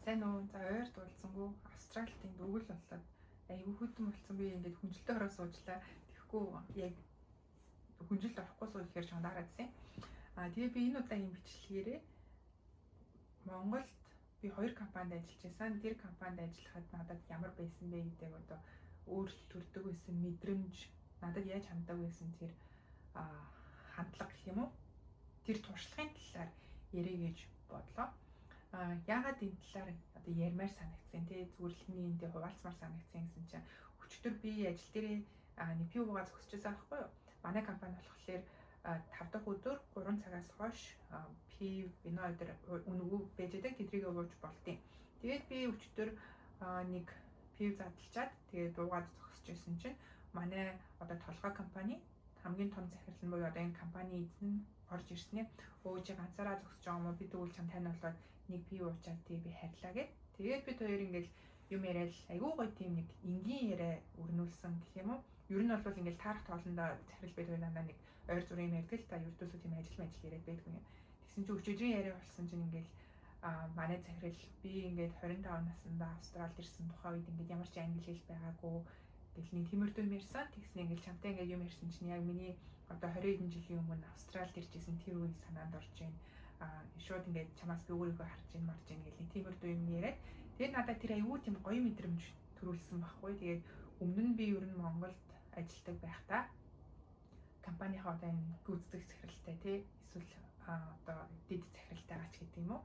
Сайн уу? За ойр дуулцсангүй Австралид энд өвөл болоод айгүй хөдөн болсон би ингээд хүнжилтөд ороо суучлаа. Тэгэхгүй яг хүнжилт орохгүй суу ихээр чандараад байсан. Тэгээ би энэ удаагийн бичлэгээрээ Монголд би 2 компанид ажиллаж байсан. Тэр компанид ажиллахад надад ямар байсан бэ гэдэг одоо өөрт төрдөг байсан мэдрэмж, надад яаж ханддаг байсан тэр хандлага гэх юм уу? Тэр туршлагын талаар ярих гэж бодлоо. Яагаад энэ талаар одоо ярмаар санагдсан тий зүгээр л хэний эндээ хуваалцмаар санагдсан гэсэн чинь өчигдөр би ажил дээрээ нэг пивгаа зогсчихсан байхгүй юу? Манай компани болохоор 5 дахь өдөр 3 цагаас хойш пив вино өдөр үнэгүй байж байгаа тэдрийг ууж болтیں۔ Тэгээд би өчигдөр нэг пив задлчаад тэгээд дуугаад зогсчихсэн чинь манай одоо толгой компани хамгийн том захирал нь буюу одоо энэ компани эзэн орж ирснээр өөжи ганцаараа зогсож байгаа юм уу би тэгвэл чам тань болоод нэг пив уучаад тий би харьлаа гэд. Тэгээд бид хоёр ингээл юм яриад айгүй гоё тийм нэг энгийн яриа өрнүүлсэн гэх юм уу. Ер нь бол ингээл таарах тоолондоо захирал бид хоёр дандаа нэг ойр зүрийн юм ярьдаг л та ердөөсөө тийм ажил яриад байдгүй юм. Тэгсэн чинь өчигдрийн яриа болсон чинь ингээл манай захирал би ингээд 25 наснда Австралид ирсэн тухай үед ингээд ямар ч англи хэл байгаагүй гэл нэг тиймэрдүү юм ярьсан. Тэгснэ ингээд чамтай ингээд юм ярьсан чинь яг миний одоо 20 хэдэн жилийн өмнө Австралид ирж исэн тэр үеийн санаанд орж байна. Шууд ингээд чамаас би өөрийгөө харж ийн марж ийн гэл нэг тиймэрдүү юм яриад. Тэгээд надад тэр аюу тийм гоё мэдрэмж төрүүлсэн байхгүй. Тэгээд өмнө нь би ер нь Монголд ажилладаг байхдаа компанийнхаа одоо энэ гүйцэтгэх захиралтай тий эсвэл одоо дэд захиралтайгаач гэдэг юм уу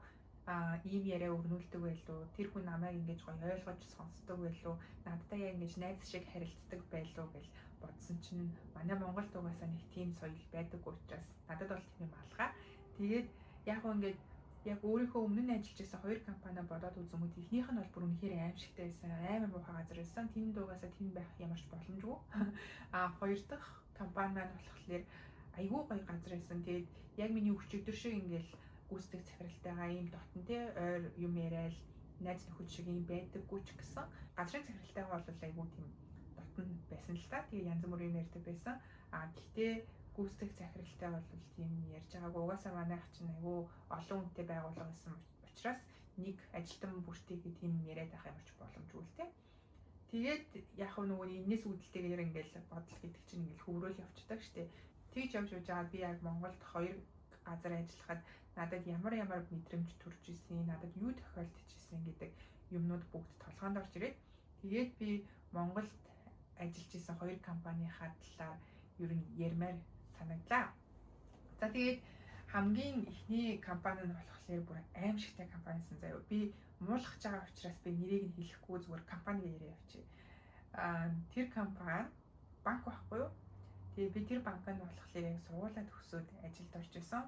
ийм яриа өрнүүлдэг байлуу тэр хүн намайг ингэж гоё ойлгож сонсдог байлуу надтай яг ингэж найз шиг харилцдаг байлуу гэж бодсон чинь манай Монголд угаасаа нэг тийм соёл байдаг учраас надад бол тийм юм алгаа. Тэгээд яг хөө ингэж яг өөрийнхөө өмнө нь ажиллаж байсан 2 компани бодоод үзэнгүүт ихнийх нь бол бүр үнэхээр аимшигтай байсан амар муухай газар байсан тэнд угаасаа тийм байх ямарч боломжгүй. Хоёр дахь компани маань болохоор айгүй гоё газар байсан. Тэгээд яг миний өчигдөр шиг ингээл гүйцэтгэх захиралтайгаа ийм дотн тий ойр юм яриад найз нөхөд шиг юм байдаггүй ч гэсэн газрын захиралтайгаа бол айгүй тийм дотн байсан л та. Тэгээ янз бүрийн юм ярьдаг байсан. Гэхдээ гүйцэтгэх захиралтай бол тийм ярьж байгаагүй. Угаасаа манайх чинь айгүй олон хүнтэй байгууллага байсан учраас нэг ажилтан бүртийгээ тийм яриад байх ямарч боломжгүй л тий. Тэгээд яг нөгөө энэс үүдэлтэйгээр ингээл бодол гэдэг чинь ингээл хөврөөл явцдаг штеп. Тэгж явж байгаа би яг Монголд 2 газар ажиллахад надад ямар мэдрэмж төрж ирсэн, надад юу тохиолдож ирсэн гэдэг юмнууд бүгд толгоонд орж ирээд тэгээд би Монголд ажиллаж исэн 2 компанийнхаа талаар ер нь ярмаар санагдлаа. За тэгээд хамгийн ихний компани нь болохоор бүр аимшигтай компанисэн заяа. Би муулах байгаа учраас би нэрийг нь хэлэхгүй зүгээр компани яриа явчих. Тэр компани банк байхгүй юу? Тэгээ би тэр банкнд болохоор яг сургуулаа төгсөөд ажилд орж исэн.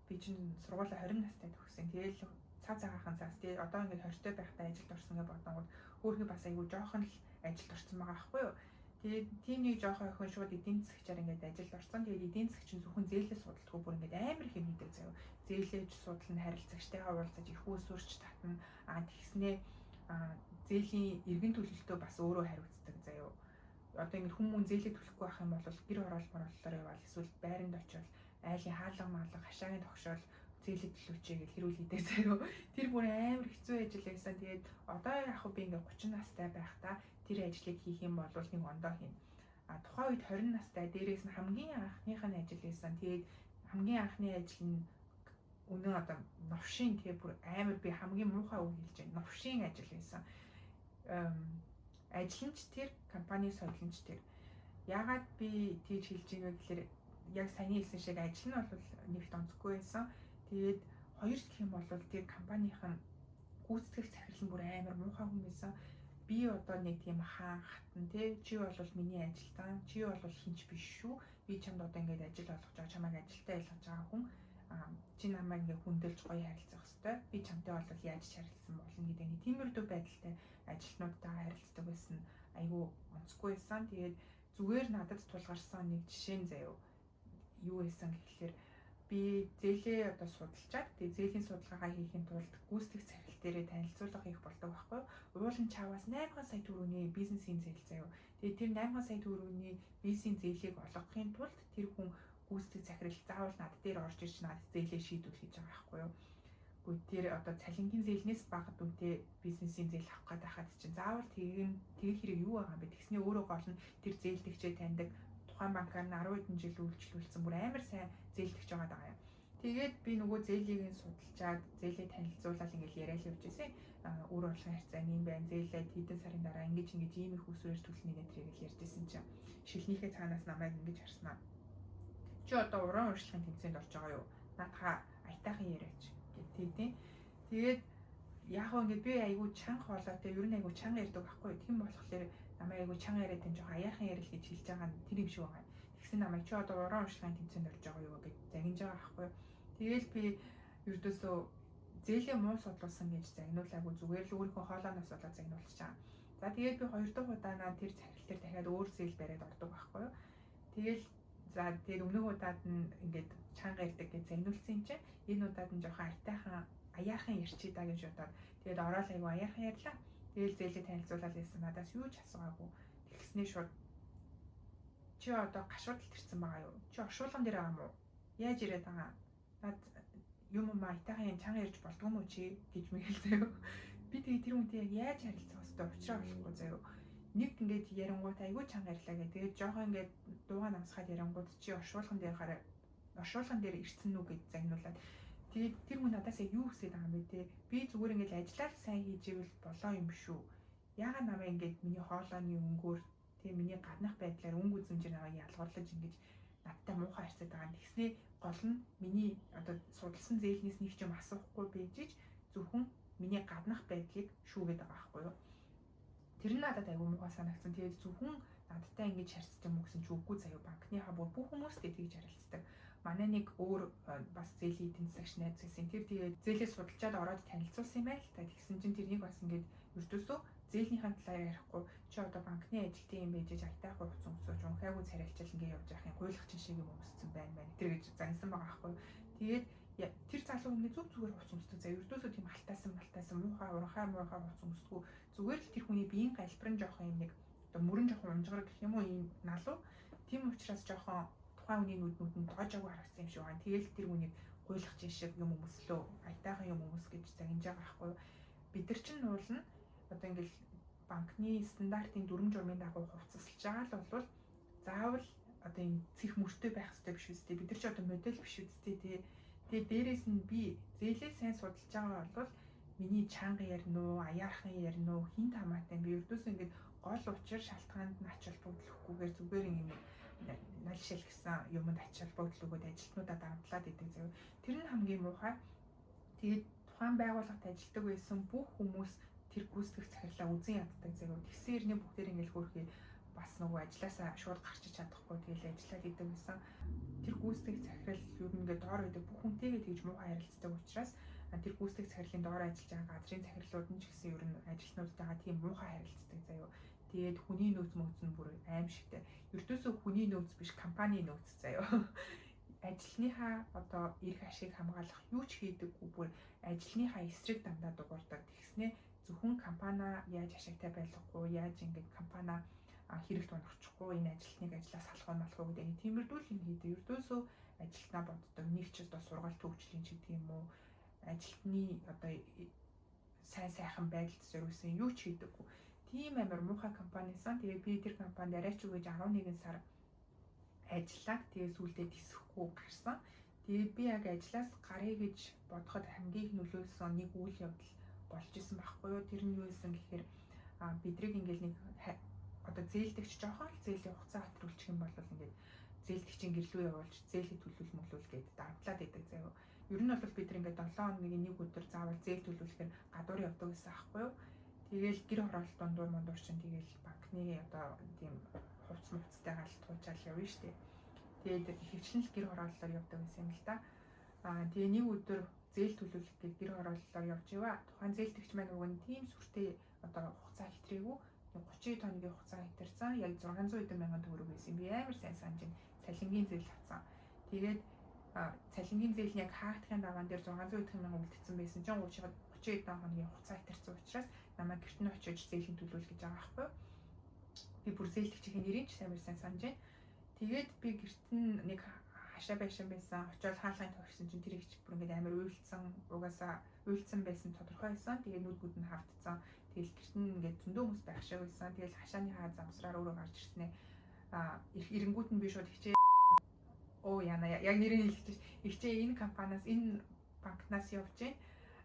Би чинь сургуулаа 20 настай төгссөн. Тэгээл цав цагаахан цаас тий одоо ингээд 20-той байхдаа ажилд орсон гэж бодонгууд хөөхий бас айгүй жоохон л ажилд орсон байгаа байхгүй юу? Тэгээд тийм нэг жоохон охин шууд эдийн засгчаар ингээд ажилд орсон. Тэгээд эдийн засгч чинь зөвхөн зээлээ судалдаггүй бүр ингээд амар их юм хийдэг заяа. Зээлээж судална, харилцагчтайгаа уулзаж их усүрч татна. Тэгснээ зээлийн эргэн төлөлтөө бас өөрөө хариуцдаг заяа. Одоо ингэ хүмүүс зээлээ төлөхгүй байх юм бол гэр хорооллоор явбал эсвэл байранд очивол айлын хаалга маалга хашаагийн тогшоол зээлээ төлөөчэй гэж хэрүүлээдэг заяа. Тэр бүр амар хэцүү ажил байсан. Тэгээд одоо яг би ингээ 30 настай байхдаа тэр ажлыг хийх юм бол нэг ондоо хийнэ. Тухайн үед 20 настай дээрээс нь хамгийн анхных нь ажил байсан. Тэгээд хамгийн анхны ажил нь үнэн одоо новшийн тэгээ бүр амар би хамгийн муухай үг хэлж байна. Новшийн ажил байсан. Ажилланч тэр компани соёлонч тэр яагаад би тийж хэлж байгаа гэхээр яг саяны хэлсэн шиг ажил нь бол нэгт онцгүй байсан. Тэгээд хоёр гэх юм бол тэр компанийн гүйцэтгэх захирал нь бүр амар муухай хүн байсан. Би одоо нэг тийм хаан хатан тий чи бол миний ажилтан чи бол хинч биш шүү. Би чамд одоо ингээд ажил олгож байгаа чамайг ажилтаа ялгаж байгаа хүн. Чи намайг ингээ хүндэлж гоё харилцах хэрэгтэй. Би чамтай бол яаж харилцсан болно гэдэг нэг тиймэрдүү байдалтай ажилтнуудтайгаа харилцдаг байсан. Айгүй онцгүй байсан. Тэгээд зүгээр надад тулгарсан нэг жишээ нь заяа. Юу байсан гэхэлэр би зээлээ одоо судалчаад тэгээд зээлийн судалгаагаа хийхин тулд гүйцэтгэх захирал дээрээ танилцуулга хийх болдог байхгүй. Уулын чаваас 8 сая төгрөгийн бизнесийн зээл заяа. Тэгээд тэр 8 сая төгрөгийн бизнесийн зээлийг олгохын тулд тэр хүн гүйцэтгэх захирал заавал над дээр орж ирж надад зээлээ шийдвэр хийж байгаа байхгүй юу. Тэгвэл тэр одоо цалингийн зээлнээс бага дүнтэй бизнесийн зээл авах гээд байхад чинь заавал тэг хэрэг юу байгаа юм бэ? Тэгснээ өөрөө гол нь тэр зээлдэгчээ таньдаг тухайн банкар нь 10 хэдэн жил үйлчлүүлсэн бүр амар сайн зээлдэгч байгаа юм. Тэгээд би нөгөө зээлийг нь судалчаад зээлээ танилцуулаад ингээл яриад явж байсан. Өөр орлогын харьцаа юм байна. Зээлээ хэдэн сарын дараа ингэж ийм их усрээр төлнө нэтрэгээл ярьжсэн чинь шилнийхээ цаанаас намайг ингэж харснаа. Чи одоо уран урлагийн тэмцээнд орж байгаа юу? Наадхаа аятайхан яриач гэдэг. Тэгээд яг гоо ингээд би айгүй чанга болоотой ер нь айгүй чанга ярьдаг байхгүй. Тийм болохоор намайг айгүй чанга яриад энэ жоохон аяахан ярил гэж хэлж байгаа нь тэр юм шиг байгаа. Тэгсэн намайг чи одоо уран урлагийн тэмцээнд орж байгаа юу гэж загинж байгаа байхгүй. Тэгээл би ердөөсөө зээлийн муу судлуулсан гэж загнуулаагүй зүгээр л өөрийнхөө хоолойноос болоод загнуулчихаа. За тэгээд би 2 дахь удаанаа тэр захирал дээр дахиад өөр зээл бариад ордог байхгүй юу. Тэгэл за тэгээд өмнөх удаад нь ингээд чанга ярьдаг гэж загнуулсан юм чинь энэ удаад нь жоохон аяахан ярьчий даа гэж бодоод тэгээд ороод айгу аяахан ярьлаа. Тэгэл зээлээ танилцуулаад байсан надаас юу ч асуугаагүй. Тэгснээ шууд чи одоо гашуудалд ирсэн байгаа юу? Чи оршуулган дээр байгаа мó? Яаж ирээд байгаа? Над юм аятайхан чанга ярьж болдгоо мó чи гэж мэгэл заяа. Би тэгээ тэр хүнтэй яг яаж харилцах вэ? Учраа болохгүй заяа. Нэг ингээд ярингууд айгүй чанга ярьлаа гэ. Тэгээд жоохон ингээд дуугаа намсгаад ярингууд чи оршуулган дээр ирсэн үү гэж загнуулаад. Тэгээд тэр хүн надаас яг юу хүсэж байгаа юм бэ те? Би зүгээр ингээд ажиллаар сайн хийж ивэл болоо юм шүү. Яагаад намайг ингээд миний хоолойны өнгөөр тийм миний гаднах байдлаар өнгө үзмжээр намайг ялгуурлаж ингэж надтай муухай харьцаад байгаа. Тэгснээ гол нь миний одоо судалсан зээлнээс нэг ч юм асуухгүй бийжиж зөвхөн миний гаднах байдлыг шүүгээд байгаа байхгүй юу? Тэр нь надад аюу муухай санагдсан. Тэгээд зөвхөн надтай ингэж харьцаж юм гэсэн чи үгүй заяа банкныхаа бүх хүмүүстэй тэгж харилцдаг. Манай нэг өөр бас зээлийн эдийн засагч найз гэсэн. Тэр тэгээд зээлээ судалчаад ороод танилцуулсан юм байл та. Тэгсэн чинь тэрнийг бас ингэж ердөөсөө зээлийнхаа талаар ярихгүй чи одоо банкны ажилтны юм байж аятайхан хувц өмсөж унхаагүй царайлчил ингэ явж явах юм гуйлах чинь шиг юм өмссөн байна тэр гэж зансан байгаа байхгүй. Тэгээд тэр залуу ингэ зүгээр хувц өмсдөг. За ердөөсөө тийм алтаасан муухай хувц өмсдөггүй. Зүгээр л тэр хүний биеийн галбирын жоохон юм нэг одоо мөрөн жоохон унжгаар гэх юм уу ийм налуу. Тийм учраас жоохон тухайн хүний нүднүүд нь тоожоогүй харагдсан юм шиг байна. Тэгээл тэр хүнийг гуйлах чинь шиг юм өмслөө аятайхан юм өмс гэж загинж байгаа байхгүй. Бид нар чинь нуулна одоо ингээл банкны стандартын дүрм журмын дагуу хувцаслаж байгаа л бол заавал одоо энэ цэх мөртөө байх хэрэгтэй биш үстэй. Бид нар ч одоо модель биш үстэй тий. Тэгээ дээрээс нь би зээлээ сайн судалж байгаа бол миний чанга ярина уу, аяархан ярина уу, хин тамаатай би ердөөсөө ингээд гол учир шалтгаанд нь ач холбогдлохгүйгээр зүгээр юм наль шил гэсэн юмд ач холбогдол өгөөд ажилтнуудаа дарамтлаад идэг зав. Тэр нь хамгийн муухай. Тэгээд тухайн байгууллагт ажилладаг байсан бүх хүмүүс тэр гүйцэтгэх захирлаа үзэн яддаг зэрэг тэгсэн хэрнээ бүгдээр ингээл хөөрхий бас нөгөө ажилласаа шууд гарч чадахгүй тэгэл ажиллаад идэг байсан. Тэр гүйцэтгэх захирал юу нэгээ доор байдаг бүх хүнтэйгээ тэгж муухай харилцдаг учраас тэр гүйцэтгэх захирлын доор ажиллаж байгаа газрын захирлууд нь ч гэсэн ер нь ажилтнуудтайгаа тийм муухай харилцдаг заяа. Тэгээд хүний нөөц нь бүр аимшигтай. Ердөөсөө хүний нөөц биш компани нөөц заяа. Ажилтныхаа одоо эрх ашиг хамгаалах юу ч хийдэггүй бүр ажилтныхаа эсрэг дандаа дуурдаг. Тэгснээ зөвхөн компани яаж ашигтай байлгахгүй, яаж ингэж компани хэрэгт унахчихгүй, энэ ажилтныг ажлаас салах нь болох уу гэдэг тиймэрдүүл юм хийдэг. Ердөөсөө ажилтнаа боддог. Нэг ч одоо сургалт төвчлэн ч гэдэг юм уу, ажилтны одоо сайхан байдалд зориулсан юу ч хийдэггүй. Тийм амар муухай компанисан. Тэгээ би тэр компанид арайч үгэж 11 сар ажиллаад тэгээ сүүлдээ тисэхгүй гарсан. Тэгээ би яг ажлаас гаръя гэж бодоход хамгийн их нөлөөлсөн нэг үйл явдал болж исэн байхгүй юу? Тэр нь юу байсан гэхээр бидрийг ингээл нэг одоо зээлдэгч жоохон л зээлийн хугацаа хатруулчих юм бол ингээд зээлдэгчийн гэрлүү явуулж зээлийн төлөвлөл гээд дарамтлаад идэг заяа. Ер нь бол бид ингээд 7 хоногийн нэг өдөр заавал зээл төлөвлөхөр гадуур явдаг гэсэн аахгүй юу? Тэгээл гэр хороолт дундуур чинь тэгээл банкны одоо тийм хувцтай галт хуучаал явна штэ. Тэгээд ихэвчлэн л гэр хорооллоор явдаг гэсэн юм л да. Тэгээ нэг өдөр зээл төлөвлөх гээд гэр хорооллоор явж иваа. Тухайн зээлдэгч маань уг нь тийм сүртэй одоо хугацаа хэтрээгүй 30 хоногийн хугацаа хэтэрсэн. Яг 600 мянган төгрөг байсан. Би амар сайн санаж байна. Цалингийн зээл авсан. Тэгээд цалингийн зээл нь яг хаагдахын даваан дээр 600 мянган үлдсэн байсан чинь 30 хоногийн хугацаа хэтэрсэн учраас намайг гэрт нь очиж зээлийн төлөвлөл гэж байгаа байхгүй. Би бүр зээлдэгчийн нэрийг ч амар сайн санаж байна. Тэгээд би гэрт нь нэг хашаа байшин байсан. Очоод хаалгын тогшсон чинь тэр их бүр ингээд амар уйлцсан, угаасаа уйлцсан байсан тодорхой байсан. Тэгээ нүдгүүд нь хавтцсан. Тэгэл гэрт нь ингээд зөндөө хүмүүс байх шиг байсан. Тэгэл хашааныхаа замсраар өөрөө гарч ирснээ. Эренгүүт нь би шууд хичээ яна яг нэрийг хэлчихэж ихчээ энэ компаниас энэ банкнаас явж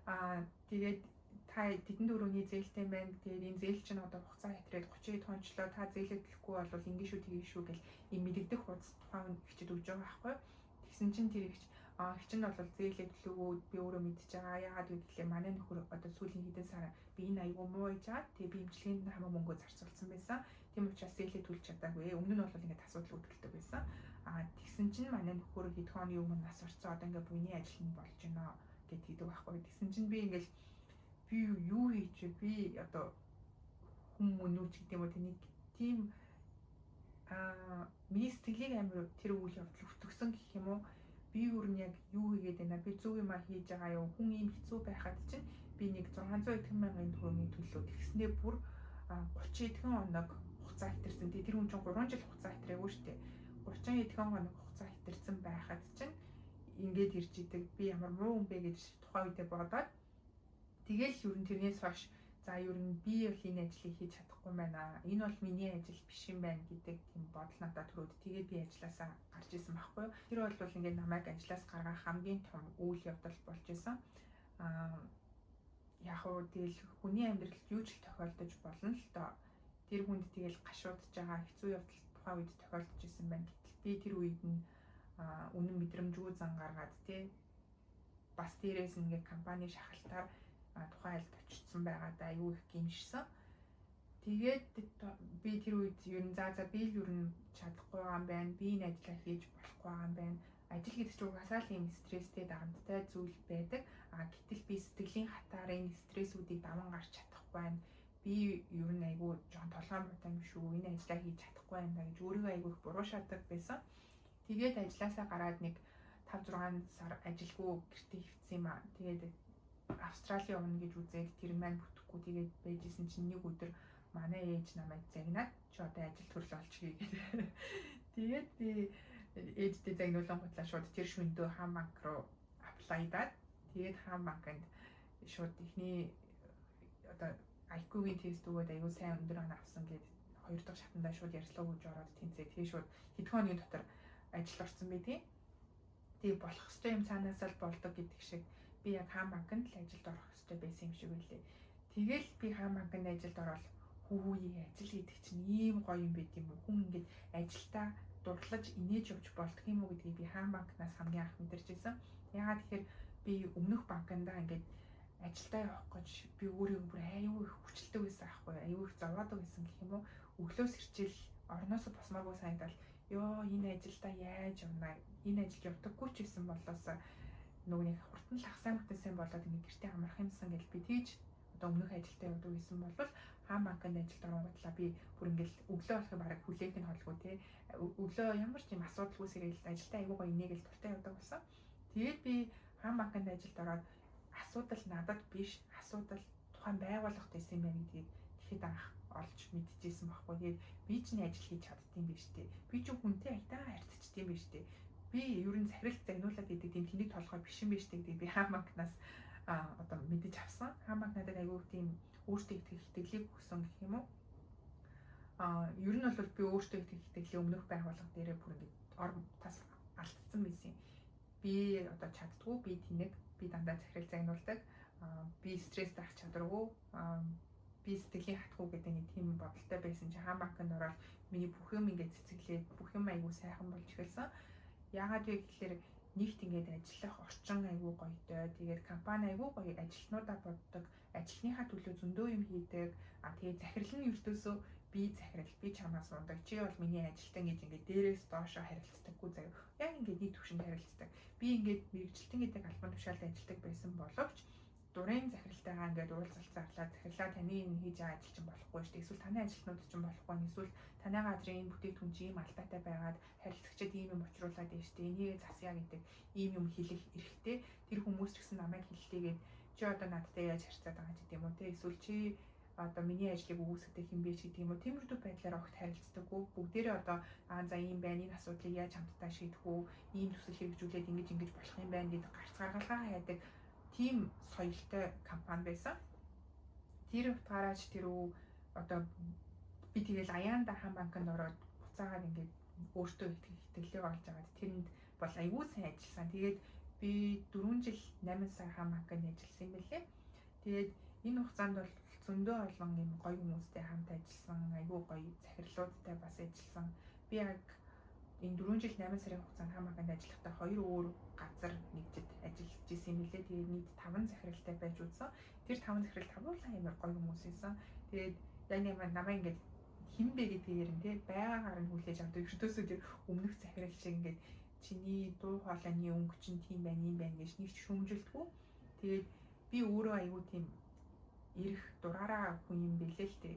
байна. Тэгээд та тэдэнд өрөөний зээлтэй байна. Тэгээд энэ зээл чинь одоо хугацаа хэтрээд 30 тончлоо та зээлээ төлөхгүй бол ингэ шүү тгий шүү гэл ийм мэддэх хуудас тухайн ихчэд өгж байгаа байхгүй. Тэгсэн чинь тэр ихч чинь бол зээлээ төлөвөө би өөрөө мэдчихэж байгаа. Яагаад гэвэл манай нөхөр одоо сүүлийн хэдэн сар би энэ аягүй муу хийж байгаа. Тэгээ би имчилгээнд хамаа мөнгө зарцуулсан байсан. Тийм учраас зээлээ төлж чадаагүй. Өмнө нь бол ингээд асуудал үүдэлдэг байсан. Тэгсэн чинь манай нөхөр хэд хооны өмнө нас орцсон одоо ингээд буйны ажил нь болж байна гэд хэлдэг байхгүй. Тэгсэн чинь би ингээд би юу хийж би одоо хүмүүнүүч гэдэг юм уу тийм миний сэтгэлийг амар тэр үйл явдал өвтгсөн гэх юм уу. Би юу нь яг юу хийгээд байна? Би зөв юм хийж байгаа юу? Хүн ийм хэцүү байхад чинь би нэг 600 мянган төгрөгийн төлөө тэгснээр бүр 30 эдхэн хоног хугацаа хэтэрсэн. Тэр хүн чинь 3 жил хугацаа хэтрээгүү шүү дээ. 30 эдхэн хоног хугацаа хэтэрсэн байхад чинь ингээд ирж идэг. Би ямар муу хүн бэ гэж тухайн үедээ бодоод тэгэл ер нь тэрнээс хойш за ер нь би бол энэ ажлыг хийж чадахгүй байна. Энэ бол миний ажил биш юм байна гэдэг тийм бодол надад төрөөд тэгээд би ажилласаа гарч исэн байхгүй юу. Тэр бол ингээд намайг ажлаас гаргах хамгийн том үйл явдал болж исэн. Яг уу тэгэл хүний амьдралд юу ч тохиолдож болно л доо. Тэр хүнд тэгэл гашуудж байгаа хэцүү явдал тухайн үед тохиолдож исэн байна. Гэтэл би тэр үед нь үнэн мэдрэмжгүй зан гаргаад тий бас дээрээс ингээд компани шахалтаар тухайн айлд очсон байгаадаа аюу их гимшсэн. Тэгээд би тэр үед ер нь за би л ер нь чадахгүй байгаа юм байна. Би энэ ажлаа хийж болохгүй байгаа юм байна. Ажил гэдэг чинь угаасаа л юм стресстэй дарамттай зүйл байдаг. Гэтэл би сэтгэлийн хатаар энэ стрессүүдийг даван гарч чадахгүй байна. Би ер нь айгүй жоон толгойн бодсон юм шүү. Энэ ажлаа хийж чадахгүй байна гэж өөрийгөө айгүй их буруу шатдаг байсан. Тэгээд ажилласаа гараад нэг 5-6 сар ажилгүй гэртээ хөвцсөн юм аа. Тэгээд Австрали явна гэж үзээд тэр маань бүтэхгүй тэгээд байжсэн чинь нэг өдөр манай ээж намайг загнаад чи одоо ажил төрөл олчихъя гэдэг. Тэгээд би ээжтэй загнуулсан готлаа шууд тэр шөндөө хаан банк руу аплайдаад тэгээд хаан банкнд шууд ихний одоо IQ-ийн тест өгөөд аюу сайн өндөр оноо авсан гэдэг 2 дахь шатандаа шууд ярьслаа гэж ороод тэнцээ. Тэгээд шууд хэдхэн хоногийн дотор ажил орсон бэ тий. Тэгээд болох ёстой юм цаанаасаа л болдог гэдэг шиг би яг хаан банкнд л ажилд орох ёстой байсан юм шиг байлээ. Тэгэл би хаан банкнд ажилд ороод хүүе ажил гэдэг чинь ийм гоё юм байт юм уу? Хүн ингэж ажилдаа дурлаж инээж явж болдго юм уу гэдгийг би хаан банкнаас хамгийн анх мэдэрч байсан. Яагаад тэгэхээр би өмнөх банкндаа ингэж ажилдаа явах гэж би өөрийгөө бүр аюу их хүчилдэг байсан аахгүй аюу их зовоодог байсан гэх юм уу? Өглөөс ирчээл орноос босмааргүй санагдал ёо энэ ажилдаа яаж явна? Энэ ажилд явдаггүй ч байсан болоос нөгөө нэг хурдан л хасаа мэтэн сайн болоод ингэ гэртээ амрах юмсан гэж би тэгж одоо өмнөх ажилдаа явдаг байсан бол хаан банкнд ажилд оронготлаа би бүр ингээл өглөө болохыг бараг хүлээх нь холгүй те өглөө ямар ч юм асуудалгүй сэргээл ажилдаа аюугаа инээгээл туртаа явдаг болсон. Тэгээд би хаан банкнд ажилд ороод асуудал надад биш асуудал тухайн байгууллагт байсан юм байна гэдгийг тэгэхэд анх олж мэдчихсэн байхгүй. Тэгээд би ч нэг ажил хийж чаддсан биш үү? Би ч хүнтэй айтаа харьцчихдээ биш үү? Би ер нь захиралт загнуулаад идэг тийм тэнэг толгой биш юм биш үү гэдэг би хаан банкнаас одоо мэдэж авсан. Хаан банк надад аягүй тийм өөртөө итгэх итгэлийг өгсөн гэх юм уу? Ер нь бол би өөртөө итгэх итгэлээ өмнөх байгууллага дээрээ бүр ингэ тас алдсан байсан юм. Би одоо чаддгүй, би тэнэг, би дандаа захирал загнуулдаг, би стресс таах чадваргүй, би сэтгэлийн хатгүй гэдэг нэг тийм бодолтой байсан чи хаан банкнд ороод миний бүх юм ингэ цэцгэлээд бүх юм аягүй сайхан болж эхэлсэн. Яагаад вэ гэхээр нэгт ингээд ажиллах орчин аягүй гоётой. Тэгээд компани аягүй гоё ажилтнуудаа боддог, ажилтныхаа төлөө зөндөө юм хийдэг. Тэгээд захирал нь ертөөсөө би захирал, би чамаас ундаг. Чи бол миний ажилтан гэж ингээд дээрээс доошо харилцдаггүй заяа. Яг ингээд нийт төвшөнд харилцдаг. Би ингээд мэрэгчлэн гэдэг албан тушаалд ажилладаг байсан боловч дурын захиралтайгаа ингээд уулзалцаарлаа захирлаа таны энэ хийж байгаа ажил чинь болохгүй шүү дээ. Эсвэл таны ажилтнууд чинь болохгүй. Эсвэл танай газрын энэ бүтээгдэхүүн чинь ийм алдаатай байгаад харилцагчид ийм юм учруулад байна шүү дээ. Энийг засъя гэдэг ийм юм хэлэх эрхтэй. Тэр хүмүүс ч гэсэн намайг хэллээгээд чи одоо надтай яаж харьцаад байгаа ч гэдэм үү те. Эсвэл чи одоо миний ажлыг үүсгдэг юм бэ ч гэдэг юм уу. Тиймэрхүү байдлаар огт харилцдаггүй. Бүгдээрээ одоо за ийм байна, энэ асуудлыг яаж хамтдаа шийдэх үү, ийм төсөл хэрэгжүүлээд ингэж болох юм байна гэдэг гарц гаргалгаа хайдаг тийм соёлтой компани байсан. Тэр утгаараач одоо би тэгэл аяанда хаан банкнд ороод буцаагаад ингээд өөртөө итгэлээ олж аваад тэрэнд бол аягүй сайн ажилласан. Тэгээд би 4 жил 8 сар хаан банкнд ажилласан юм байлээ. Тэгээд энэ хугацаанд бол зөндөө олон юм гоё хүмүүстэй хамт ажилласан, аягүй гоё захирлуудтай бас ажилласан. Би яг энэ 4 жил 8 сарын хугацаанд хаан банкнд ажиллахдаа 2 өөр газар нэгжид ажиллаж исэн юм билээ. Тэгээд нийт 5 захиралтай байж үзсэн. Тэр 5 захирал тавуулаа амар гоё хүмүүс байсан. Тэгээд яг намайг ингээд хинбэ гэдгээр нь тий байгаагаар нь хүлээж авдаг. Ердөөсөө тэр өмнөх захирал шиг ингээд чиний дуу хоолойны өнгө чинь тийм байна, юм байна гэж нэг ч шүмжилдэггүй. Тэгээд би өөрөө аягүй тийм ирэх дураараа хүн юм бэлээ л тий.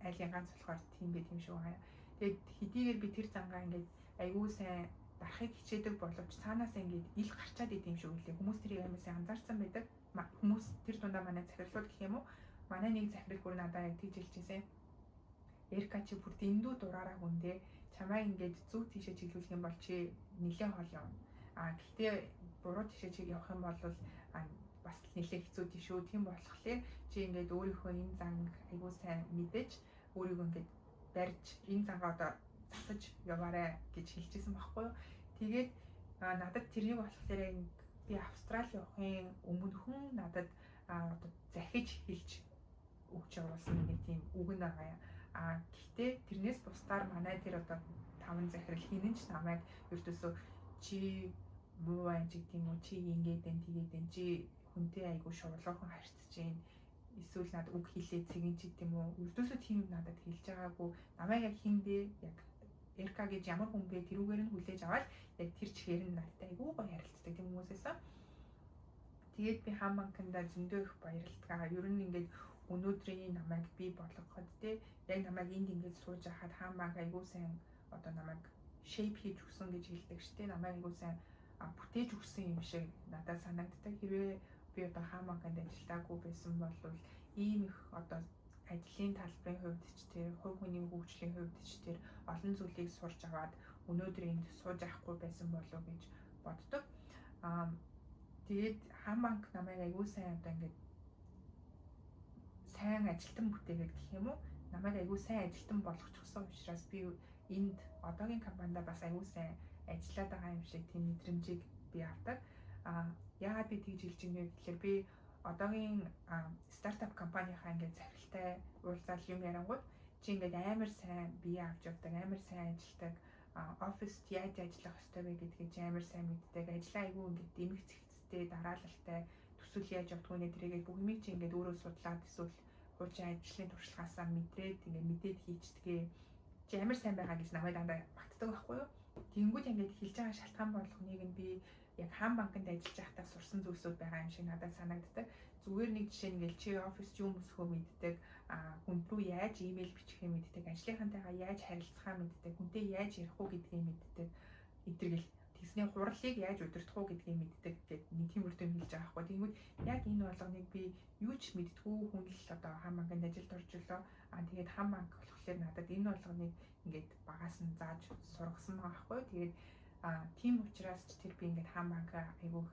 Айлын ганц болохоор тийм байт юм шиг байгаа. Тэгээд хэдийгээр би тэр зангаа ингээд аягүй сайн дарахыг хичээдэг боловч цаанаас ингээд ил гарчаад идэм шиг үлээ. Хүмүүс тэрийг амар сайн анзаарсан байдаг. Хүмүүс тэр дундаа манай захирлууд гэх юм уу? Манай нэг захирал бүр надад яг тэгж хэлчихсэн. Эрка чи бүр дэндүү дураараа хүндээ чамайг ингээд зүг тийшээ чиглүүлэх юм бол чи нэлээд хол явна. Гэхдээ буруу тийшээ чиг явах юм бол бас нэлээд хэцүү тийшөө. Тийм болохоор чи ингээд өөрийнхөө энэ занг айгуу сайн мэдээж өөрийгөө ингээд барьж энэ зангаа одоо засаж яваарэ гэж хэлчихсэн байхгүй юу. Тэгээд надад тэрнийг болохоор би Австрали явахын өмнөхөн надад одоо захиж хэлж өгч явуулсан нэг тийм үг нь байгаа. Гэхдээ тэрнээс бусдаар манай тэр одоо 5 захирал хинэн ч намайг ердөөсөө чи муу байж гэдэг юм уу, чи ингээд энэ тэгээд энэ чи хүнтэй айгуу шурлуухан харьцаж чинь эсвэл надад үг хэлээ цэгэн ч гэдэг юм уу. Ердөөсөө тийм надад хэлж байгаагүй. Намайг яг хин бэ, яг Эрка гэж ямар хүн бэ тэрүүгээр нь хүлээж аваад яг тэр чихээр нь надтай айгуу гоё харилцдаг тийм хүмүүсээсэн. Тэгээд би хаан банкнда зөндөө их баярлалаа. Ер нь ингээд өнөөдрийн намайг би болгоход те яг намайг энд ингээд сууж хахад хаан банк айгуу сайн одоо намайг shape хийж өгсөн гэж хэлдэг штэ. Намайг айгуу сайн бүтээж өгсөн юм шиг надад санагддаг. Хэрвээ би одоо хаан банкнд ажиллаагүй байсан бол ийм их одоо ажлын талбарын хувьд ч тэр хувь хүний хөгжлийн хувьд ч тэр олон зүйлийг сурч аваад өнөөдөр энд сууж авахгүй байсан болов уу гэж боддог. Тэгээд хаан банк намайг айгуу сайн одоо ингээд сайн ажилтан бүтээгээд гэх юм уу намайг айгуу сайн ажилтан болгочихсон учраас би энд одоогийн компанид бас айгуу сайн ажиллаад байгаа юм шиг тийм мэдрэмжийг би авдаг. Яагаад би тэгж хэлж байгаа вэ гэхээр би одоогийн стартап компанийнхаа ингээд захиралтай уулзаад юм ярангууд чи ингээд амар сайн бие авч явдаг, амар сайн ажилдаг, оффист яаж ажиллах ёстой вэ гэдгийг амар сайн мэддэг, ажлаа айгүй ингээд дэмэг цэгцтэй, дараалалтай төсөл яаж явдг вэ тэрийгээ бүх юмыг чи ингээд өөрөө судлаад эсвэл хуучин ажлын туршлагаасаа мэдрээд ингээд мэдээд хийчдгээ. Чи амар сайн байгаа гэж намайг дандаа багтдаг байхгүй юу? Тэнгүүд ингээд хэлж байгаа шалтгаан болгоныг нь би яг хаан банкнд ажиллаж байхдаа сурсан зүйлсүүд байгаа юм шиг надад санагддаг. Зүгээр нэг жишээ нь чи оффист юу мөсгөө мэддэг, хүнд рүү яаж имэйл бичихээ мэддэг, ажлынхантайгаа яаж харилцахаа мэддэг, хүнтэй яаж ярих уу гэдгийг мэддэг. Эдгэрэл тэгсний хурлыг яаж удирдах уу гэдгийг мэддэг гэдэг нэг тиймэрхүү юм хэлж байгаа байхгүй. Тэнгүүд яг энэ болгоныг би юу ч мэддэггүй хүн л одоо хаан банкнд ажилд орж илоо. Тэгээд хаан банк болохоор надад энэ болгоныг ингээд багаас нь зааж сургасан байгаа байхгүй. Тэгээд тийм учраас ч тэр би ингээд хаан банк айгүй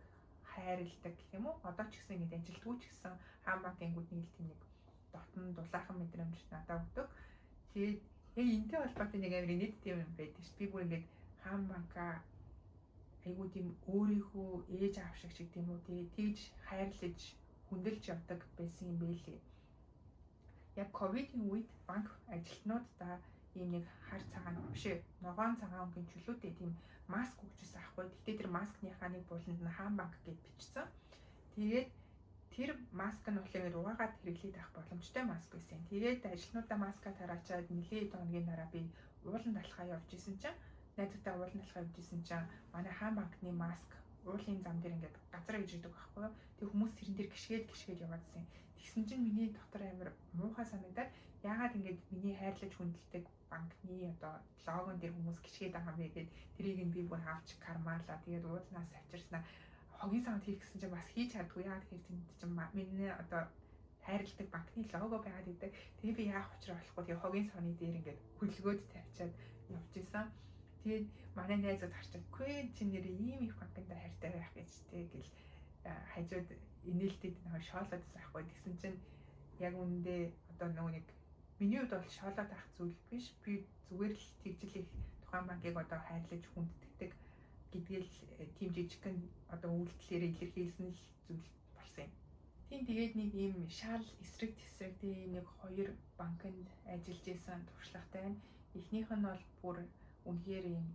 хайрладаг гэх юм уу. Одоо ч гэсэн ингээд ажилтгүй ч гэсэн хаан банкын гүдний тийм нэг дотн дулаахан мэдрэмж надад өгдөг. Тэгээд яг энэтэй холбоотой нэг амар нийттэй юм байдаг ш. Би бүр ингээд хаан банкаа айгүй тийм өөрийнхөө ээж аав шиг ч гэдэм үү тэгж хайрлаж хүндэлж явдаг байсан юм байлээ. Яг ковидын үед банк ажилтнуудаа ийм нэг хар цагаан биш ногоон цагаан өнгийн чөлөөтэй тийм маск өгчсэн аахгүй. Гэхдээ тэр маскныхаа нэг буланд нь хаан банк гэж бичсэн. Тэгээд тэр маск нь болохоор угаагаад хэрэглээд авах боломжтой маск байсан. Тэгээд ажилтнуудаа маска тараачаад нэлээд хоногийн дараа би уулан талхаа явж исэн чинь найзуудаа уулан талхаа явж исэн чинь манай хаан банкны маск уулын зам дээр ингээд газар гэж идэг байхгүй юу. Тэг хүмүүс тэрэн дээр гიშгээд яваадсэн. Тэгсэн чинь миний дотор амар муухай санагдаад яагаад ингээд миний хайрлаж хүндэлдэг банкны одоо логон дээр хүмүүс гიშгээд байгаа юм бэ гэд тэрийг нь би бүр авч кармаалаа. Тэгээд уулнаас авчирснаа хогийн санд хийх гэсэн чинь бас хийж чаддгүй. Яагаад гэхээр тэнд чинь миний одоо хайрладаг банкны лого байгаад идэг. Тэгээ би яах учраа болохгүй тэгээ хогийн савны дээр ингээд хөлгөөд тавьчаад явж исэн. Тэгээд манай найзууд харчаад "Гүй чи нэр ийм их банкнд хайртай байх гэж тэг" гэл хажууд инээлтэд нэг шоолоод байхгүй тэгсэн чинь яг үүндээ одоо нөгөө нэг миний хувьд бол шоолоод авах зүйл биш. Би зүгээр л тэгжил их тухайн банкыг одоо хайрлаж хүндэтдэг гэдгээл тийм жижигхэн одоо үйлдэлээр илэрхийлсэн л зүйл болсон юм. Тийм тэгээд нэг ийм шал эсрэг тесрэг тийм нэг хоёр банкнд ажиллаж исэн туршлагатай байна. Эхнийх нь бол бүр үнэхээр ийм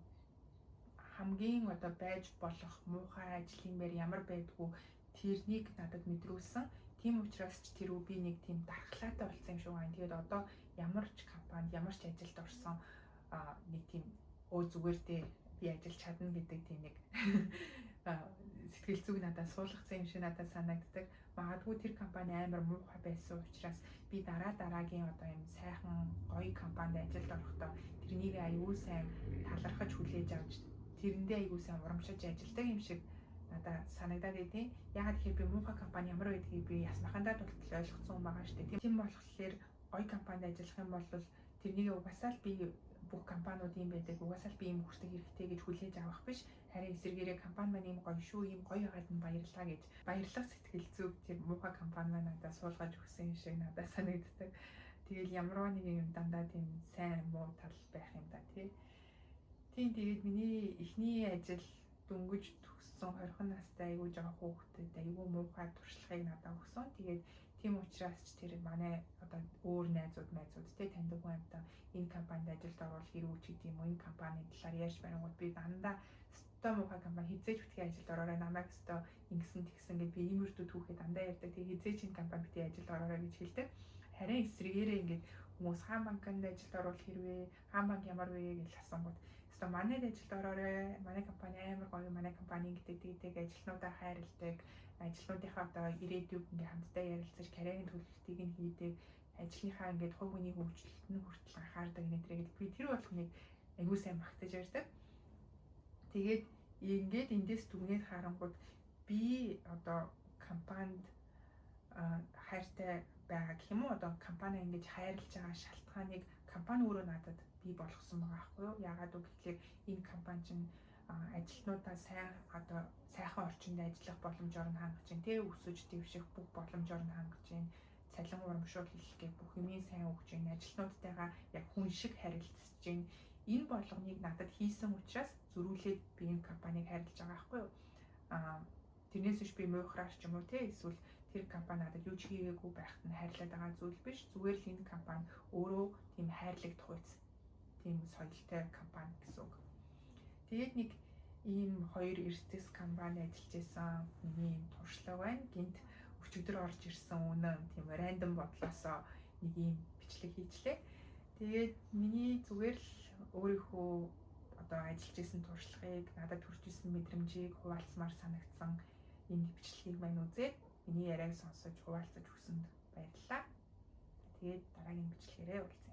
хамгийн одоо байж болох муухай ажил юмэр ямар байдгүй тэрнийг надад мэдрүүлсэн. Тийм учраас ч тэр би нэг тийм дархлаатай болсон юм шиг байна. Тэгээд одоо ямар ч компанид ямар ч ажилд орсон нэг тийм зүгээр дээ би ажиллаж чадна гэдэг тийм нэг сэтгэл зүг надад суулгацсан юм шиг надад санагддаг. Магадгүй тэр компани амар муухай байсан учраас би дараагийн одоо юм сайхан гоё компанид ажилд орохдоо тэрнийг аюул сайн талархаж хүлээж авч тэрэндээ аюул сайн урамшиж ажилдаг юм шиг надад санагдаад идэв. Ягаад гэхээр би муухай компани ямар байдгийг би ясмахандаа тултал ойлгосон юм байгаа шүү дээ. Тийм болохоор гоё компанид ажиллах юм бол тэрнийг угаасаа л би бүх компаниуд юм байдаг. Угаасаа л би юм хүртэх хэрэгтэй гэж хүлээж авах биш. Харин эсэргээрээ компани маань юм гоё шүү, юм гоё байгаад нь баярлалаа гэж баярлах сэтгэл зүг тэр муухай компани маань надад суулгаж өгсөн юм шиг надад санагддаг. Тэгэл ямар нэг юм дандаа тийм сайн муу тал байх юм да тий. Тийм тэгээд миний эхний ажил дөнгөж төгссөн 20 настай айгүй жоо хүүхдэд айгүй муухай туршлагыг надад өгсөн. Тэгээд тийм учраас ч тэр манай одоо өөр найзууд те таньдаг хүн амтаа энэ компанид ажилд орвол хэрэг ч гэдэг юм уу, энэ компани талаар ярьж барингууд би дандаа өстой муухай компани хизээж битгий ажилд ороорой, намайг өстой ингэсэн тэгсэн гэд би иймэрдүү түүхэд дандаа ярьдаг. Тэгээ хизээж энэ компани битгий ажилд ороорой гэж хэлдэг. Харин эсрэгээрээ ингээд хүмүүс хаан банкнд ажилд орвол хэрвээ хаан банк ямар вэ гэж асуунгууд өстой манайд ажилд ороорой, манай компани амар гоё, манай компани гэдэг ажилтнуудаа хайрладаг, ажилтнуудынхаа одоо ирээдүйг ингээ хамтдаа ярилцаж карьерийн төлөвлөлтийг нь хийдэг, ажлынхаа ингээд хувь хүний хөгжилд нь хүртэл анхаардаг нэтрээг би тэр болгоныг аягүй сайн магтаж ярьдаг. Тэгээд ингээд эндээс дүгнээд харангууд би одоо компанид хайртай байгаа гэх юм уу, одоо компани ингэж хайрлаж байгаа шалтгааныг компани өөрөө надад бий болгосон байгаа байхгүй юу? Яагаад вэ гэхээр энэ компани чинь ажилтнуудаа одоо сайхан орчинд ажиллах боломжоор нь хангаж чинь тий, өсөж дэвших бүх боломжоор нь хангаж чинь, цалин урамшуулах гэх бүх юмын сайн өгч чинь, ажилтнуудтайгаа яг хүн шиг харилцаж чинь, энэ болгоныг надад хийсэн учраас зөрүүлээд би энэ компаниг хайрлаж байгаа байхгүй юу? Тэрнээс биш би муухраар ч юм уу тий, эсвэл тэр компани надад юу ч хийгээгүй байхад нь хайрлаад байгаа зүйл биш. Зүгээр л энэ компани өөрөө тийм хайрлагдах үйс, тийм соёлтой компани гэсэн үг. Тэгээд нэг ийм хоёр эрсдэс компани ажиллаж исэн миний туршлага байна. Гинт өчигдөр орж ирсэн үнэн тийм рандом бодлосоо нэг ийм бичлэг хийчлээ. Тэгээд миний зүгээр л өөрийнхөө одоо ажиллаж исэн туршлагыг, надад төрж исэн мэдрэмжийг хуваалцмаар санагдсан энэ бичлэгийг маань үзээд миний яриаг сонсож хуваалцаж өгсөнд баярлалаа. Тэгээд дараагийн бичлэгээрээ уулзъя.